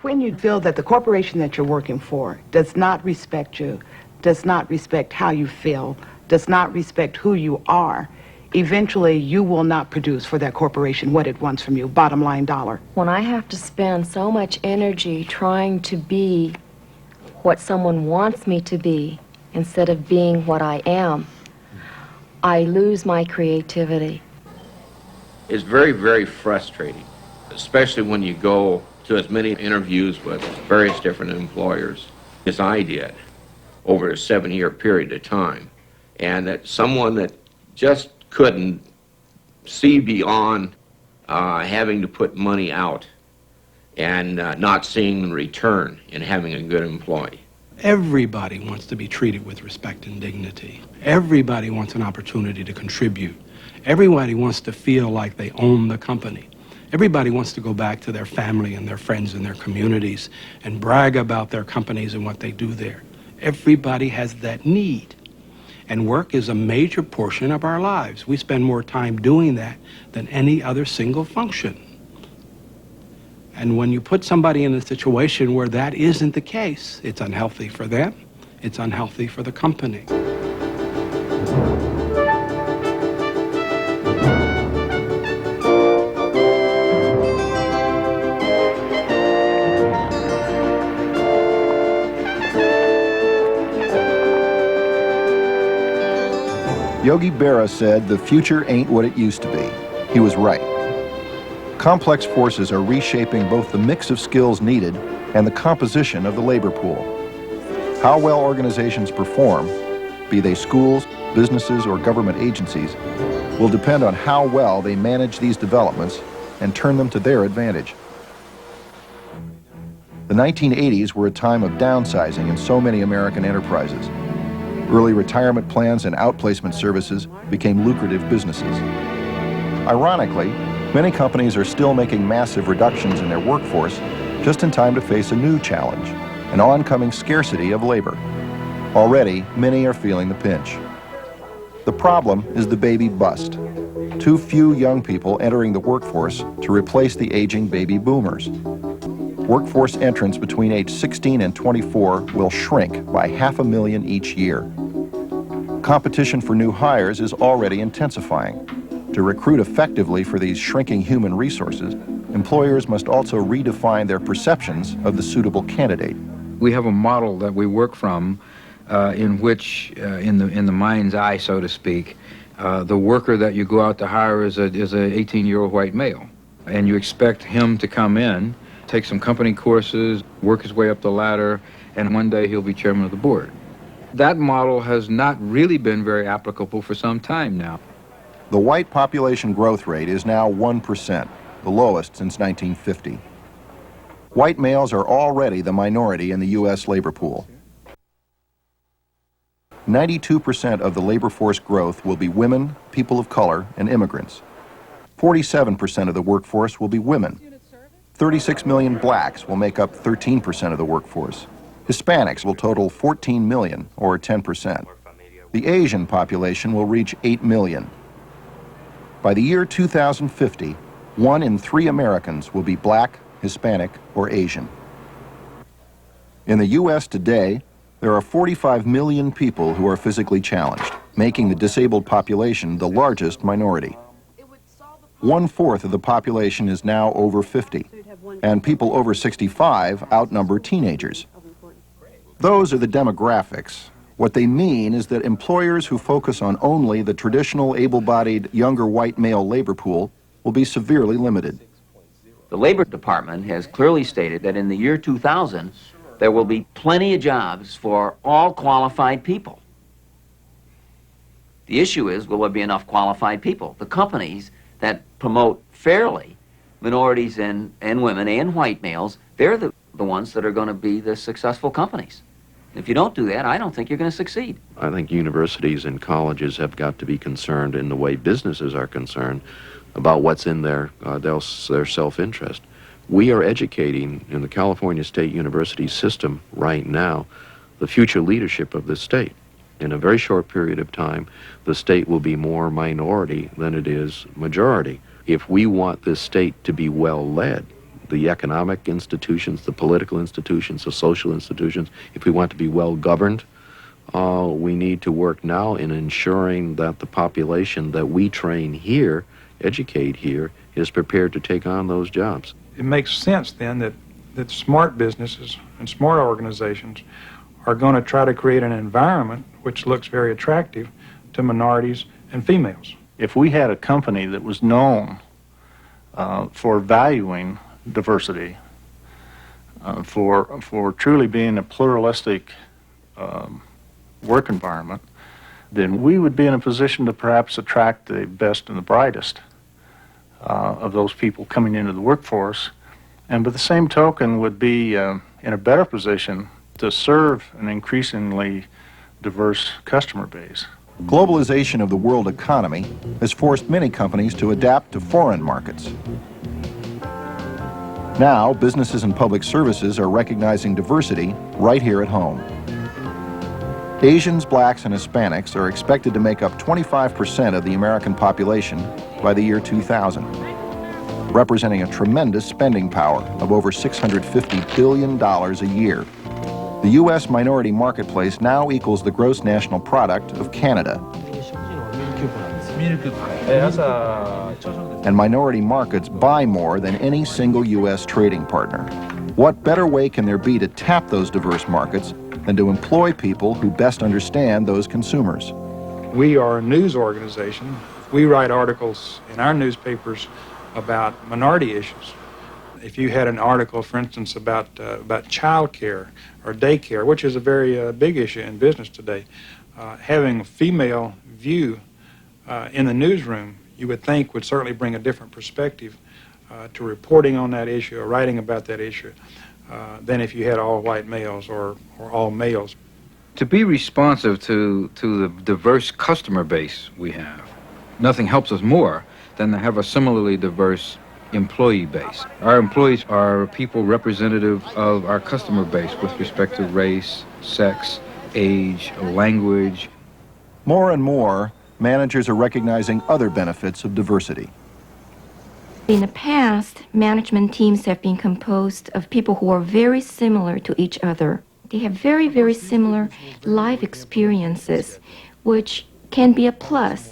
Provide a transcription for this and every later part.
When you feel that the corporation that you're working for does not respect you, does not respect how you feel, does not respect who you are, eventually you will not produce for that corporation what it wants from you, bottom line dollar. When I have to spend so much energy trying to be what someone wants me to be instead of being what I am, I lose my creativity. It's very, very frustrating, especially when you go to as many interviews with various different employers as I did over a 7-year period of time, and that someone that just couldn't see beyond having to put money out and not seeing the return in having a good employee. Everybody wants to be treated with respect and dignity. Everybody wants an opportunity to contribute. Everybody wants to feel like they own the company. Everybody wants to go back to their family and their friends and their communities and brag about their companies and what they do there. Everybody has that need. And work is a major portion of our lives. We spend more time doing that than any other single function. And when you put somebody in a situation where that isn't the case, it's unhealthy for them, it's unhealthy for the company. Yogi Berra said, "The future ain't what it used to be." He was right. Complex forces are reshaping both the mix of skills needed and the composition of the labor pool. How well organizations perform, be they schools, businesses, or government agencies, will depend on how well they manage these developments and turn them to their advantage. The 1980s were a time of downsizing in so many American enterprises. Early retirement plans and outplacement services became lucrative businesses. Ironically, many companies are still making massive reductions in their workforce just in time to face a new challenge, an oncoming scarcity of labor. Already, many are feeling the pinch. The problem is the baby bust. Too few young people entering the workforce to replace the aging baby boomers. Workforce entrants between age 16 and 24 will shrink by 500,000 each year. Competition for new hires is already intensifying. To recruit effectively for these shrinking human resources, employers must also redefine their perceptions of the suitable candidate. We have a model that we work from in which, in the mind's eye, so to speak, the worker that you go out to hire is an 18-year-old white male. And you expect him to come in, take some company courses, work his way up the ladder, and one day he'll be chairman of the board. That model has not really been very applicable for some time now. The white population growth rate is now 1%, the lowest since 1950. White males are already the minority in the U.S. labor pool. 92% of the labor force growth will be women, people of color, and immigrants. 47% of the workforce will be women. 36 million blacks will make up 13% of the workforce. Hispanics will total 14 million, or 10%. The Asian population will reach 8 million. By the year 2050, 1 in 3 Americans will be black, Hispanic, or Asian. In the U.S. today, there are 45 million people who are physically challenged, making the disabled population the largest minority. 1/4 of the population is now over 50, and people over 65 outnumber teenagers. Those are the demographics. What they mean is that employers who focus on only the traditional able-bodied younger white male labor pool will be severely limited. The Labor Department has clearly stated that in the year 2000, there will be plenty of jobs for all qualified people. The issue is, will there be enough qualified people? The companies that promote fairly minorities and women and white males, they're the ones that are going to be the successful companies. If you don't do that, I don't think you're going to succeed. I think universities and colleges have got to be concerned in the way businesses are concerned about what's in their self-interest. We are educating in the California State University system right now the future leadership of this state. In a very short period of time, the state will be more minority than it is majority. If we want this state to be well led, the economic institutions, the political institutions, the social institutions, if we want to be well governed, we need to work now in ensuring that the population that we train here, educate here, is prepared to take on those jobs. It makes sense then that smart businesses and smart organizations are going to try to create an environment which looks very attractive to minorities and females. If we had a company that was known for valuing diversity, for truly being a pluralistic work environment, then we would be in a position to perhaps attract the best and the brightest of those people coming into the workforce, and by the same token would be in a better position to serve an increasingly diverse customer base. Globalization of the world economy has forced many companies to adapt to foreign markets. Now, businesses and public services are recognizing diversity right here at home. Asians, blacks, and Hispanics are expected to make up 25% of the American population by the year 2000, representing a tremendous spending power of over $650 billion a year. The U.S. minority marketplace now equals the gross national product of Canada. And minority markets buy more than any single U.S. trading partner. What better way can there be to tap those diverse markets than to employ people who best understand those consumers? We are a news organization. We write articles in our newspapers about minority issues. If you had an article, for instance, about child care or daycare, which is a very big issue in business today, having a female view in the newsroom, you would think would certainly bring a different perspective to reporting on that issue or writing about that issue than if you had all white males or all males. To be responsive to the diverse customer base we have, nothing helps us more than to have a similarly diverse employee base. Our employees are people representative of our customer base with respect to race, sex, age, language. More and more, managers are recognizing other benefits of diversity. In the past, management teams have been composed of people who are very similar to each other. They have very, very similar life experiences, which can be a plus.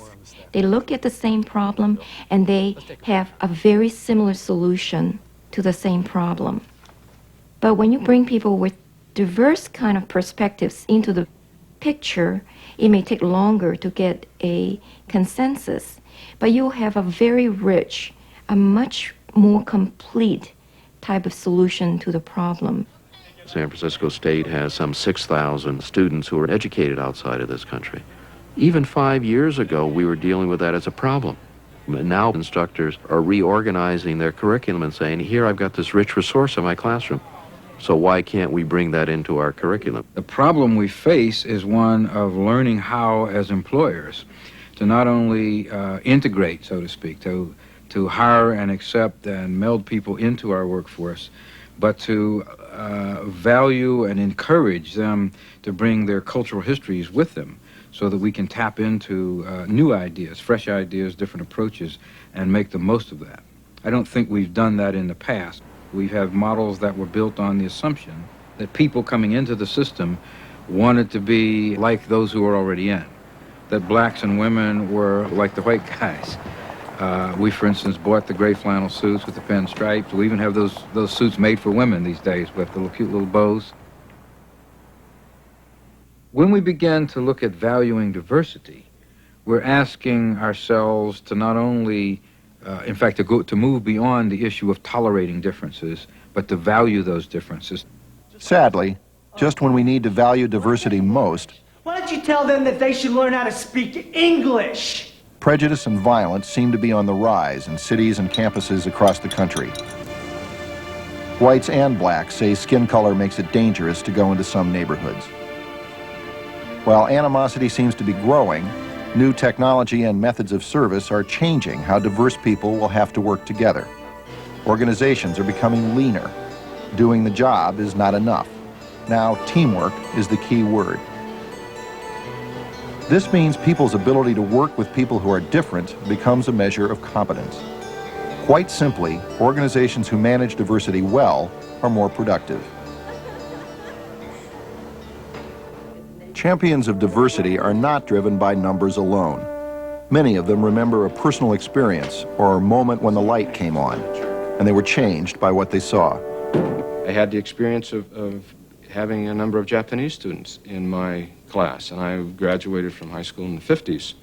They look at the same problem and they have a very similar solution to the same problem. But when you bring people with diverse kind of perspectives into the picture, it may take longer to get a consensus, but you'll have a very rich, a much more complete type of solution to the problem. San Francisco State has some 6,000 students who are educated outside of this country. Even 5 years ago, we were dealing with that as a problem. Now instructors are reorganizing their curriculum and saying, here I've got this rich resource in my classroom, so why can't we bring that into our curriculum? The problem we face is one of learning how, as employers, to not only integrate, so to speak, to hire and accept and meld people into our workforce, but to value and encourage them to bring their cultural histories with them, so that we can tap into new ideas, fresh ideas, different approaches, and make the most of that. I don't think we've done that in the past. We have models that were built on the assumption that people coming into the system wanted to be like those who were already in, that blacks and women were like the white guys. We, for instance, bought the gray flannel suits with the pinstripes. We even have those suits made for women these days with the little cute little bows. When we begin to look at valuing diversity, we're asking ourselves to not only, in fact, to move beyond the issue of tolerating differences, but to value those differences. Sadly, just when we need to value diversity most, why don't you tell them that they should learn how to speak English? Prejudice and violence seem to be on the rise in cities and campuses across the country. Whites and blacks say skin color makes it dangerous to go into some neighborhoods. While animosity seems to be growing, new technology and methods of service are changing how diverse people will have to work together. Organizations are becoming leaner. Doing the job is not enough. Now, teamwork is the key word. This means people's ability to work with people who are different becomes a measure of competence. Quite simply, organizations who manage diversity well are more productive. Champions of diversity are not driven by numbers alone. Many of them remember a personal experience or a moment when the light came on, and they were changed by what they saw. I had the experience of having a number of Japanese students in my class, and I graduated from high school in the 50s.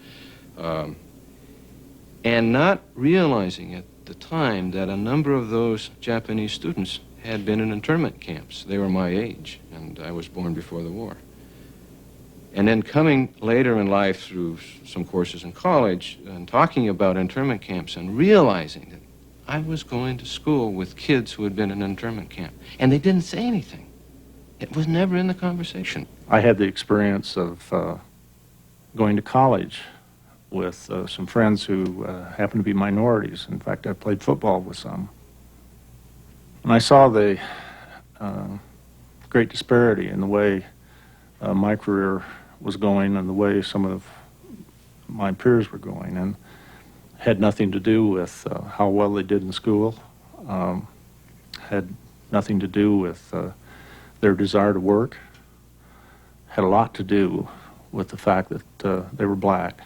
And not realizing at the time that a number of those Japanese students had been in internment camps. They were my age, and I was born before the war. And then coming later in life through some courses in college and talking about internment camps and realizing that I was going to school with kids who had been in an internment camp, and they didn't say anything. It was never in the conversation. I had the experience of going to college with some friends who happened to be minorities. In fact, I played football with some. And I saw the great disparity in the way my career was going and the way some of my peers were going, and had nothing to do with how well they did in school, had nothing to do with their desire to work, had a lot to do with the fact that they were black.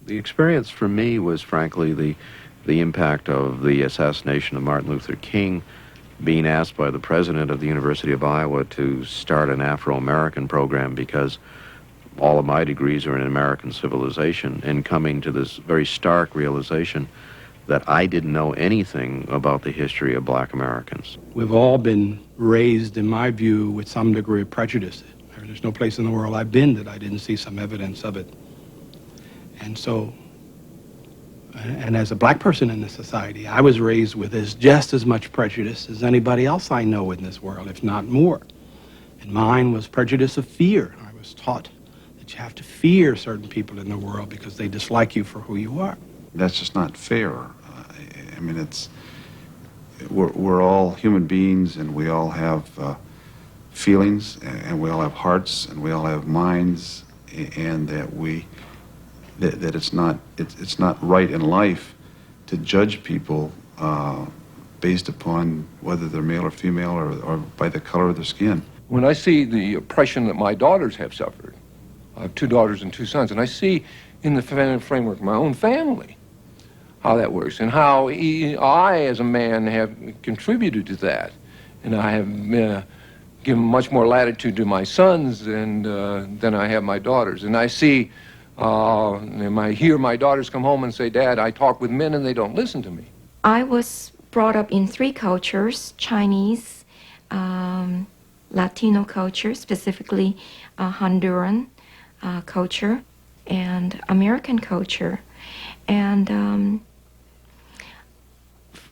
The experience for me was, frankly, the impact of the assassination of Martin Luther King, being asked by the president of the University of Iowa to start an Afro-American program because all of my degrees are in American civilization, and coming to this very stark realization that I didn't know anything about the history of black Americans. We've all been raised, in my view, with some degree of prejudice. There's no place in the world I've been that I didn't see some evidence of it. And so, and as a black person in this society, I was raised with just as much prejudice as anybody else I know in this world, if not more. And mine was prejudice of fear. I was taught that you have to fear certain people in the world because they dislike you for who you are. That's just not fair. I mean, we're all human beings, and we all have feelings, and we all have hearts, and we all have minds, and that it's not right in life to judge people based upon whether they're male or female or by the color of their skin. When I see the oppression that my daughters have suffered, I have 2 daughters and 2 sons, and I see in the framework of my own family how that works, and how I, as a man, have contributed to that. And I have given much more latitude to my sons than I have my daughters. And I see, and I hear my daughters come home and say, "Dad, I talk with men and they don't listen to me." I was brought up in 3 cultures: Chinese, Latino culture, specifically Honduran culture, and American culture. And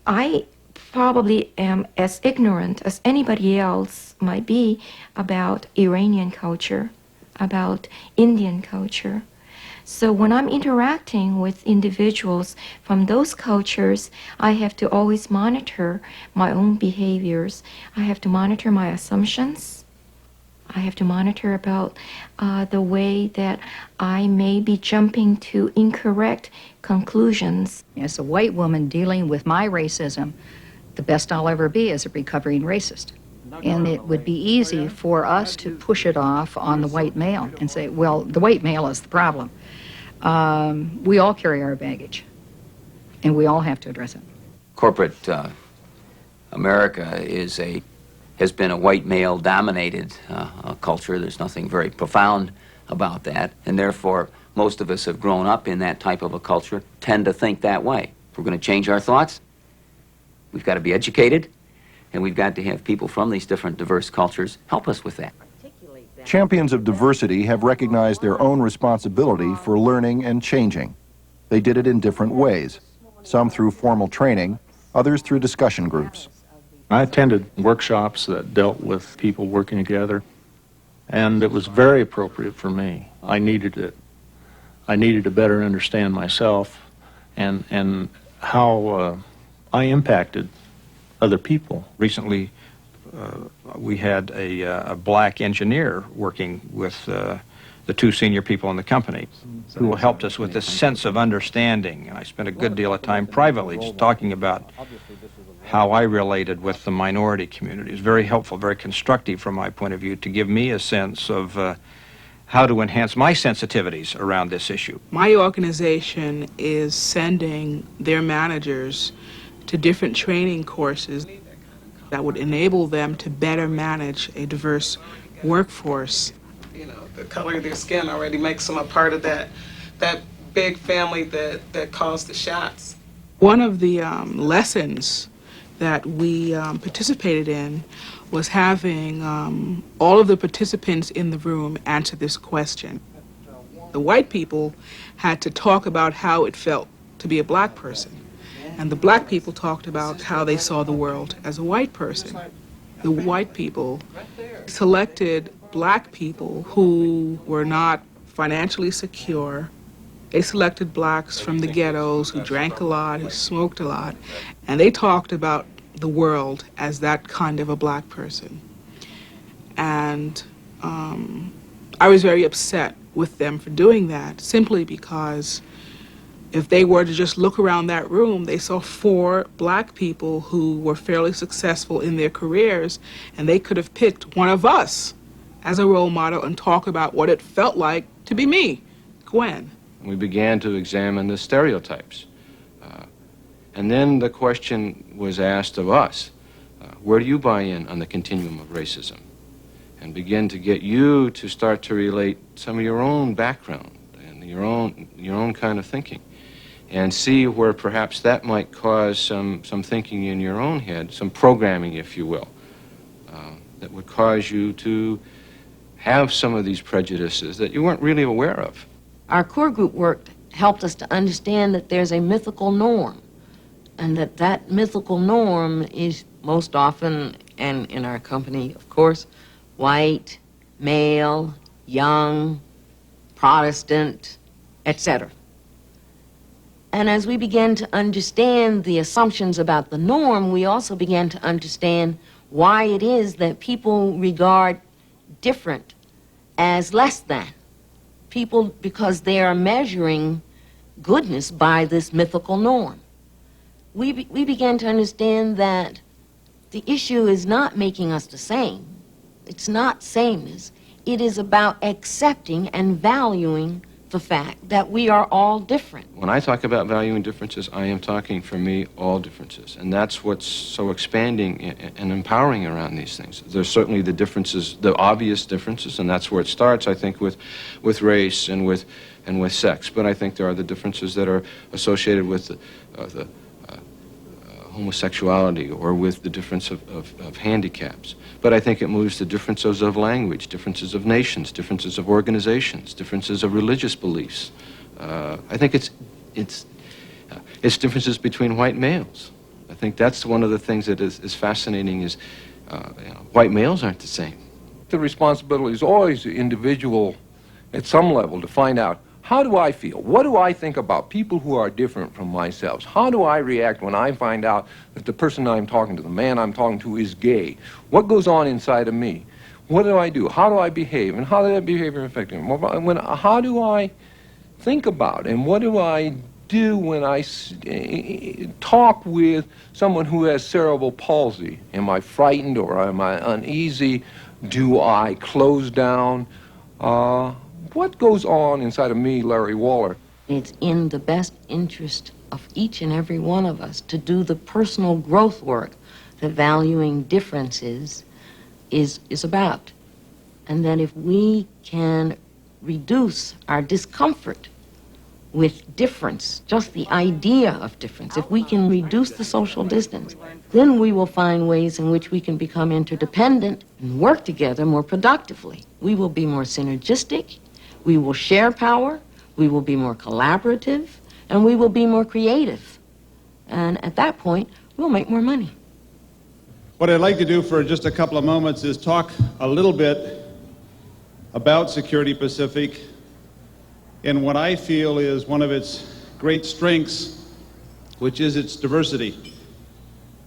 I probably am as ignorant as anybody else might be about Iranian culture, about Indian culture. So when I'm interacting with individuals from those cultures, I have to always monitor my own behaviors. I have to monitor my assumptions. I have to monitor about the way that I may be jumping to incorrect conclusions. As a white woman dealing with my racism, the best I'll ever be is a recovering racist. And it would be easy for us to push it off on the white male and say, well, the white male is the problem. We all carry our baggage, and we all have to address it. Corporate America has been a white male-dominated culture. There's nothing very profound about that, and therefore most of us have grown up in that type of a culture, tend to think that way. If we're going to change our thoughts, we've got to be educated, and we've got to have people from these different diverse cultures help us with that. Champions of diversity have recognized their own responsibility for learning and changing. They did it in different ways, some through formal training, others through discussion groups. I attended workshops that dealt with people working together, and it was very appropriate for me. I needed it. I needed to better understand myself and how I impacted other people. Recently, we had a black engineer working with the two senior people in the company who helped us with this sense of understanding. And I spent a good deal of time privately just talking about how I related with the minority community. It was very helpful, very constructive from my point of view to give me a sense of how to enhance my sensitivities around this issue. My organization is sending their managers to different training courses that would enable them to better manage a diverse workforce. You know, the color of their skin already makes them a part of that big family that calls the shots. One of the lessons that we participated in was having all of the participants in the room answer this question. The white people had to talk about how it felt to be a black person, and the black people talked about how they saw the world as a white person. The white people selected black people who were not financially secure. They selected blacks from the ghettos who drank a lot, who smoked a lot, and they talked about the world as that kind of a black person. And I was very upset with them for doing that, simply because if they were to just look around that room, they saw 4 black people who were fairly successful in their careers, and they could have picked one of us as a role model and talk about what it felt like to be me, Gwen. We began to examine the stereotypes. And then the question was asked of us, where do you buy in on the continuum of racism? And begin to get you to start to relate some of your own background and your own kind of thinking, and see where perhaps that might cause some thinking in your own head, some programming, if you will, that would cause you to have some of these prejudices that you weren't really aware of. Our core group work helped us to understand that there's a mythical norm, and that mythical norm is most often, and in our company, of course, white, male, young, Protestant, etc. And as we began to understand the assumptions about the norm, we also began to understand why it is that people regard different as less than. People, because they are measuring goodness by this mythical norm. We began to understand that the issue is not making us the same. It's not sameness. It is about accepting and valuing the fact that we are all different. When I talk about valuing differences, I am talking, for me, all differences. And that's what's so expanding and empowering around these things. There's certainly the differences, the obvious differences, and that's where it starts, I think, with race and with sex. But I think there are the differences that are associated with the homosexuality, or with the difference of handicaps. But I think it moves to differences of language, differences of nations, differences of organizations, differences of religious beliefs. I think it's differences between white males. I think that's one of the things that is fascinating is white males aren't the same. The responsibility is always individual at some level to find out, how do I feel? What do I think about people who are different from myself? How do I react when I find out that the person I'm talking to, the man I'm talking to, is gay? What goes on inside of me? What do I do? How do I behave? And how does that behavior affect him? How do I think about, and what do I do when I talk with someone who has cerebral palsy? Am I frightened, or am I uneasy? Do I close down? What goes on inside of me, Larry Waller? It's in the best interest of each and every one of us to do the personal growth work that valuing differences is about. And that if we can reduce our discomfort with difference, just the idea of difference, if we can reduce the social distance, then we will find ways in which we can become interdependent and work together more productively. We will be more synergistic. We will share power, we will be more collaborative, and we will be more creative. And at that point, we'll make more money. What I'd like to do for just a couple of moments is talk a little bit about Security Pacific and what I feel is one of its great strengths, which is its diversity.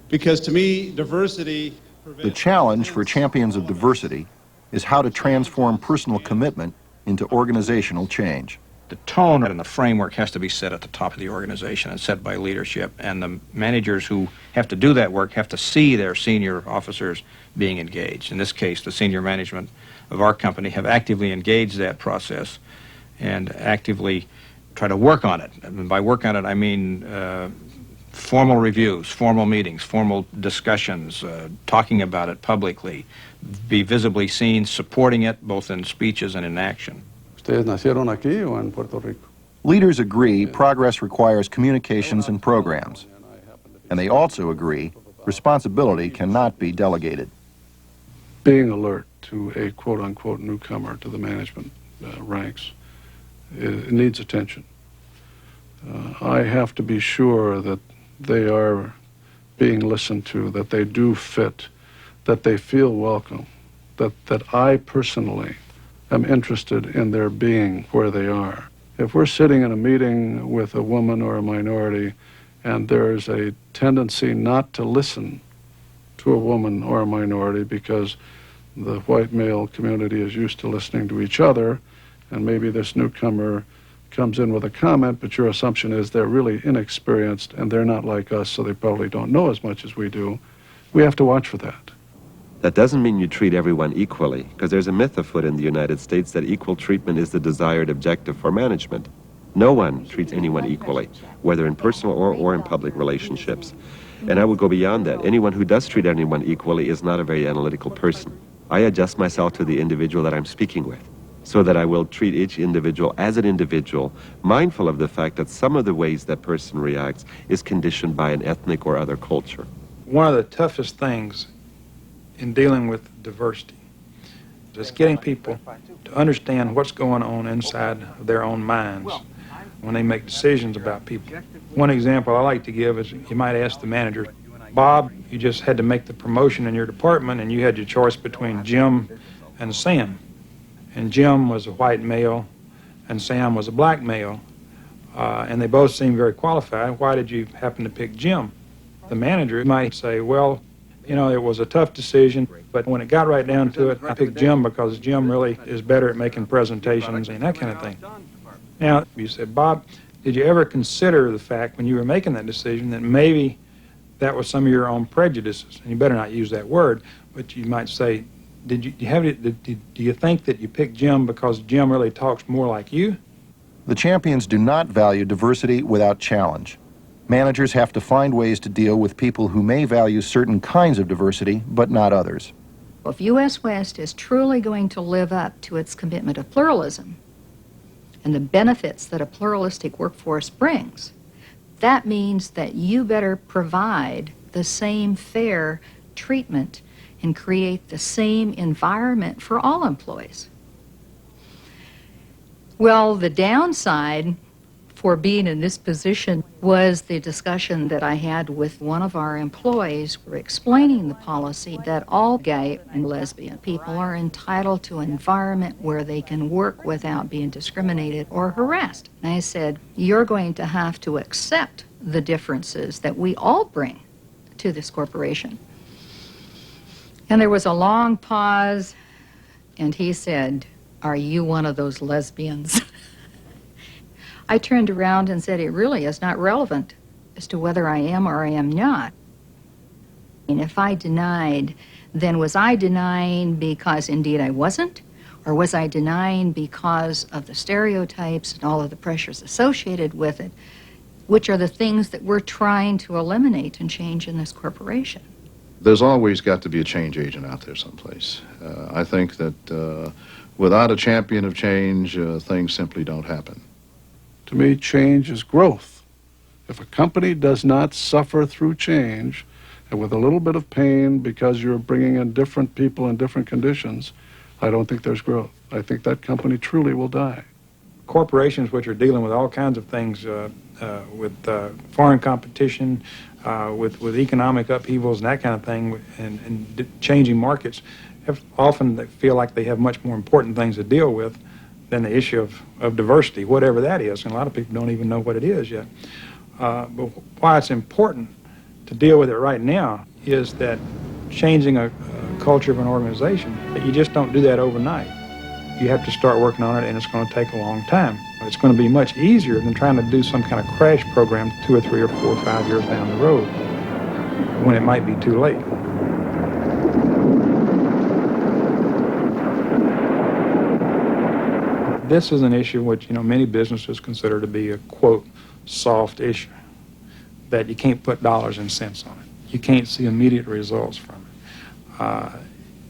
Because to me, diversity... The challenge for champions of diversity is how to transform personal commitment into organizational change. The tone and the framework has to be set at the top of the organization and set by leadership, and the managers who have to do that work have to see their senior officers being engaged. In this case, the senior management of our company have actively engaged that process and actively try to work on it. And by work on it, I mean formal reviews, formal meetings, formal discussions, talking about it publicly, be visibly seen, supporting it both in speeches and in action. ¿Ustedes nacieron aquí o en Puerto Rico? Leaders agree progress requires communications and programs. And they also agree responsibility cannot be delegated. Being alert to a quote-unquote newcomer to the management ranks, it needs attention. I have to be sure that they are being listened to, that they do fit, that they feel welcome, that I personally am interested in their being where they are. If we're sitting in a meeting with a woman or a minority and there's a tendency not to listen to a woman or a minority because the white male community is used to listening to each other, and maybe this newcomer comes in with a comment, but your assumption is they're really inexperienced and they're not like us, so they probably don't know as much as we do. We have to watch for that. That doesn't mean you treat everyone equally, because there's a myth afoot in the United States that equal treatment is the desired objective for management. No one treats anyone equally, whether in personal or in public relationships. And I would go beyond that. Anyone who does treat anyone equally is not a very analytical person. I adjust myself to the individual that I'm speaking with, so that I will treat each individual as an individual, mindful of the fact that some of the ways that person reacts is conditioned by an ethnic or other culture. One of the toughest things in dealing with diversity is getting people to understand what's going on inside of their own minds when they make decisions about people. One example I like to give is you might ask the manager, Bob, you just had to make the promotion in your department and you had your choice between Jim and Sam. And Jim was a white male and Sam was a black male, and they both seemed very qualified. Why did you happen to pick Jim? The manager might say, well, you know, it was a tough decision, but when it got right down to it, I picked Jim because Jim really is better at making presentations and that kind of thing. Now, you said, Bob, did you ever consider the fact when you were making that decision that maybe that was some of your own prejudices? And you better not use that word, but you might say, do you think that you picked Jim because Jim really talks more like you? The champions do not value diversity without challenge. Managers have to find ways to deal with people who may value certain kinds of diversity, but not others. If U.S. West is truly going to live up to its commitment of pluralism and the benefits that a pluralistic workforce brings, that means that you better provide the same fair treatment and create the same environment for all employees. Well, the downside for being in this position was the discussion that I had with one of our employees explaining the policy that all gay and lesbian people are entitled to an environment where they can work without being discriminated or harassed. And I said, you're going to have to accept the differences that we all bring to this corporation. And there was a long pause, and he said, are you one of those lesbians? I turned around and said, it really is not relevant as to whether I am or I am not. And if I denied, then was I denying because indeed I wasn't? Or was I denying because of the stereotypes and all of the pressures associated with it, which are the things that we're trying to eliminate and change in this corporation? There's always got to be a change agent out there someplace. I think that without a champion of change, things simply don't happen. To me, change is growth. If a company does not suffer through change, and with a little bit of pain because you're bringing in different people in different conditions, I don't think there's growth. I think that company truly will die. Corporations which are dealing with all kinds of things, with foreign competition, with economic upheavals and that kind of thing, and changing markets, often they feel like they have much more important things to deal with than the issue of diversity, whatever that is. And a lot of people don't even know what it is yet. But why it's important to deal with it right now is that changing a culture of an organization, you just don't do that overnight. You have to start working on it, and it's going to take a long time. It's going to be much easier than trying to do some kind of crash program 2 or 3 or 4 or 5 years down the road when it might be too late. This is an issue which, many businesses consider to be a, quote, soft issue, that you can't put dollars and cents on it. You can't see immediate results from it.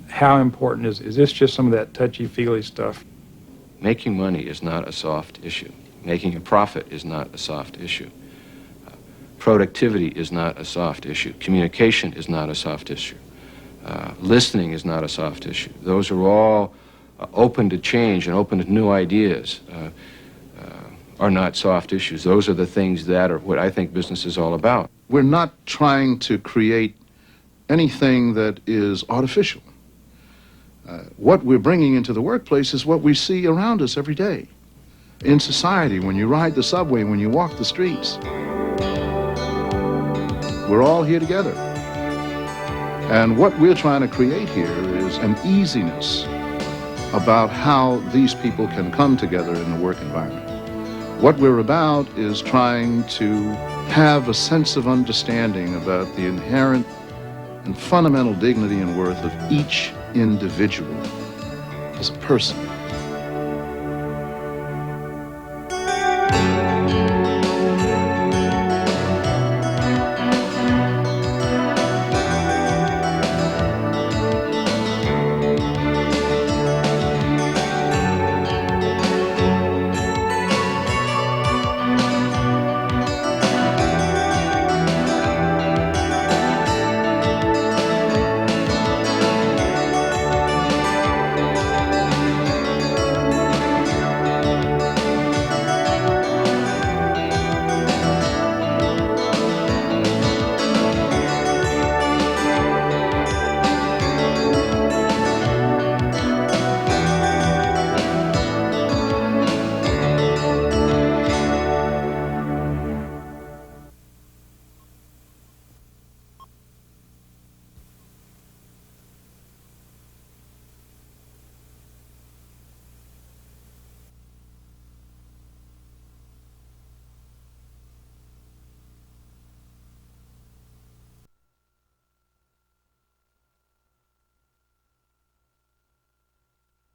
How important is this just some of that touchy-feely stuff? Making money is not a soft issue. Making a profit is not a soft issue. Productivity is not a soft issue. Communication is not a soft issue. Listening is not a soft issue. Those are all open to change and open to new ideas, are not soft issues. Those are the things that are what I think business is all about. We're not trying to create anything that is artificial. What we're bringing into the workplace is what we see around us every day. In society, when you ride the subway, when you walk the streets, we're all here together. And what we're trying to create here is an easiness about how these people can come together in the work environment. What we're about is trying to have a sense of understanding about the inherent and fundamental dignity and worth of each individual as a person.